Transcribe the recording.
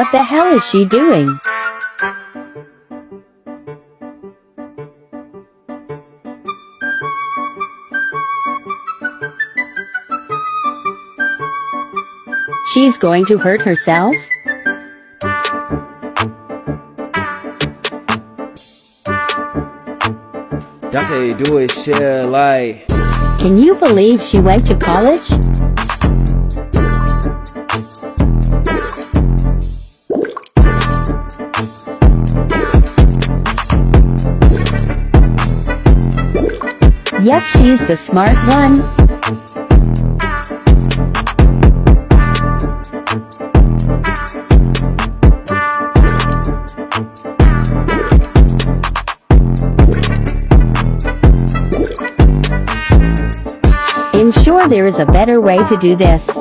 What the hell is she doing? She's going to hurt herself? That's how you do it, shit, like. Can you believe she went to college? Yep, she's the smart one. I'm sure there is a better way to do this.